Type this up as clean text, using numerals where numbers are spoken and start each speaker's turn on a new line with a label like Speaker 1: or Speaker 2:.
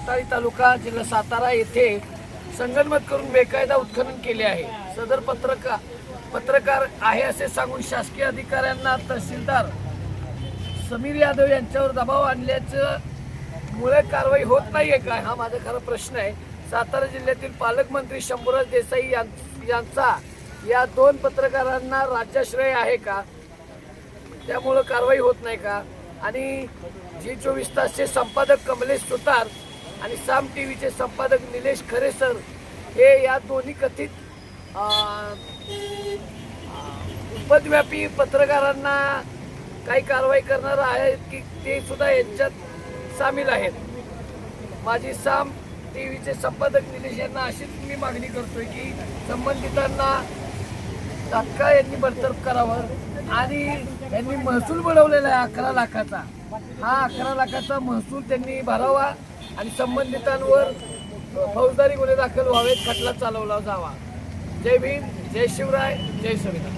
Speaker 1: राताळी तालुका जिल्हा सातारा येथे संगनमत करून बेकायदा उत्खनन केले आहे। सदर पत्रकार आहे असे सांगून शासकीय अधिकाऱ्यांना तहसीलदार समीर यादव यांच्यावर दबाव आणल्याचं मुळे कारवाई होत नाहीये का, हा माझा खरा प्रश्न आहे। सातारा जिल्ह्यातील पालकमंत्री शंभूराज देसाई यांचा या दोन पत्रकारांना राज्याश्रय आहे का, त्यामुळे कारवाई होत नाही का? आणि जी24 तासचे संपादक कमलेश सुतार आणि साम टीव्हीचे संपादक निलेश खरे सर हे या दोन्ही कथित उपद्व्यापी पत्रकारांना काही कारवाई करणार आहेत की ते सुद्धा यांच्यात सामील आहेत। माझी साम टीव्हीचे संपादक निलेश यांना अशीच मी मागणी करतोय की संबंधितांना तात्काळ यांनी बडतर्फ करावं आणि यांनी महसूल बनवलेला आहे 11 लाखाचा, हा 11 लाखाचा महसूल त्यांनी भरावा आणि संबंधितांवर फौजदारी गुन्हे दाखल व्हावेत, खटला चालवला जावा। जय भीम, जय शिवराय, जय संविधान।